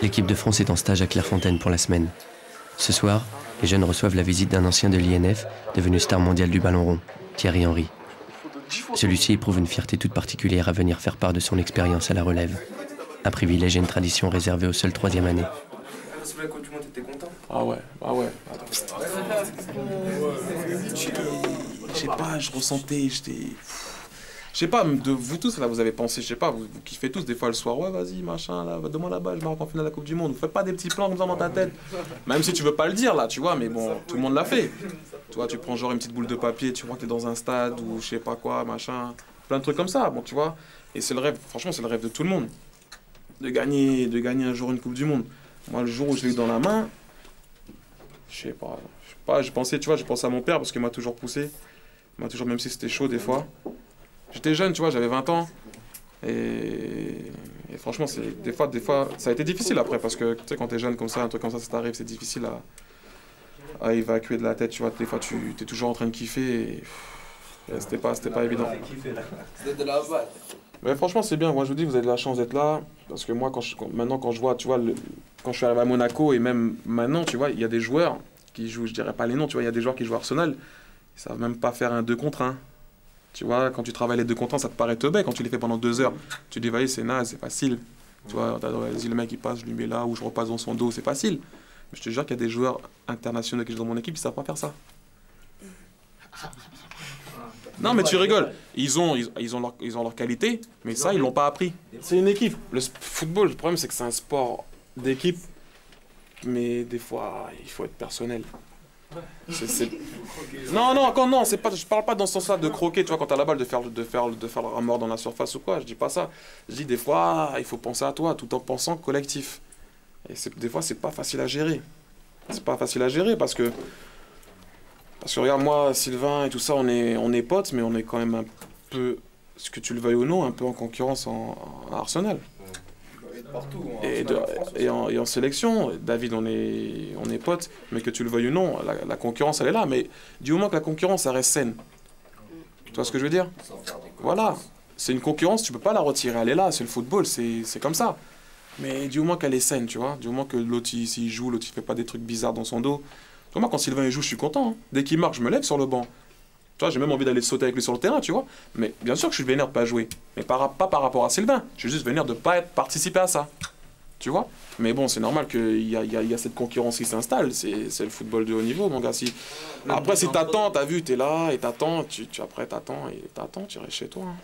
L'équipe de France est en stage à Clairefontaine pour la semaine. Ce soir, les jeunes reçoivent la visite d'un ancien de l'INF, devenu star mondial du ballon rond, Thierry Henry. Celui-ci éprouve une fierté toute particulière à venir faire part de son expérience à la relève. Un privilège et une tradition réservée aux seules troisième années. Ah ouais. Je sais pas, je ressentais, je sais pas, de vous tous, là, vous avez pensé, je sais pas, vous kiffez tous, des fois le soir, ouais, vas-y, machin, là, donne-moi la balle, je marque en finale de la Coupe du Monde. Vous faites pas des petits plans comme ça dans ta tête. Même si tu veux pas le dire, là, tu vois, mais bon, tout le monde l'a fait. Tu vois, tu prends genre une petite boule de papier, tu vois que t'es dans un stade ou je sais pas quoi, machin, plein de trucs comme ça, bon, tu vois. Et c'est le rêve, franchement, c'est le rêve de tout le monde. De gagner un jour une Coupe du Monde. Moi, le jour où je l'ai eu dans la main, je sais pas, je pensais à mon père parce qu'il m'a toujours poussé. Il m'a toujours, même si c'était chaud des fois. J'étais jeune, tu vois, j'avais 20 ans. Et franchement, des fois, ça a été difficile après parce que, tu sais, quand t'es jeune comme ça, un truc comme ça t'arrive, c'est difficile à évacuer de la tête, tu vois. Des fois, tu es toujours en train de kiffer et c'était pas évident. C'était de la balle. Mais franchement, c'est bien. Moi, je vous dis, vous avez de la chance d'être là. Parce que moi, maintenant, quand je vois, tu vois, quand je suis arrivé à Monaco et même maintenant, tu vois, il y a des joueurs qui jouent, je dirais pas les noms, tu vois, il y a des joueurs qui jouent à Arsenal, ils savent même pas faire un 2 contre 1. Tu vois, quand tu travailles les 2 contre 1, ça te paraît teubé. Quand tu les fais pendant 2 heures, tu dis, vas-y, c'est naze, c'est facile. Tu vois, vas-y, le mec, il passe, je lui mets là, ou je repasse dans son dos, c'est facile. Mais je te jure qu'il y a des joueurs internationaux qui jouent dans mon équipe, ils savent pas faire ça. Non, mais tu rigoles. Ils ont leur qualité, mais ça, ils l'ont pas appris. C'est une équipe. Le football, le problème, c'est que c'est un sport d'équipe, mais des fois, il faut être personnel. Non, c'est pas, je parle pas dans ce sens-là de croquer, tu vois, quand t'as la balle, de faire la mort dans la surface ou quoi, je dis pas ça. Je dis des fois, il faut penser à toi, tout en pensant collectif. Et des fois, c'est pas facile à gérer. C'est pas facile à gérer parce que regarde, moi, Sylvain et tout ça, on est potes, mais on est quand même un peu, ce que tu le veuilles ou non, un peu en concurrence à Arsenal. Partout, et en sélection, David, on est potes, mais que tu le veuilles ou non, la concurrence, elle est là. Mais du moment que la concurrence, elle reste saine. Tu vois ce que je veux dire? Voilà. C'est une concurrence, tu peux pas la retirer, elle est là, c'est le football, c'est comme ça. Mais du moment qu'elle est saine, tu vois, du moment que l'autre, s'il joue, l'autre, il fait pas des trucs bizarres dans son dos. Moi, quand Sylvain il joue, je suis content. Hein. Dès qu'il marque, je me lève sur le banc. Tu vois, j'ai même envie d'aller sauter avec lui sur le terrain, tu vois. Mais bien sûr que je suis vénère de pas jouer. Mais pas par rapport à Sylvain. Je suis juste vénère de pas participer à ça. Tu vois. Mais bon, c'est normal qu'il y a cette concurrence qui s'installe. C'est le football de haut niveau, mon gars. Après, si t'attends, t'as vu, t'es là et t'attends. Après, t'attends et tu restes chez toi. Hein.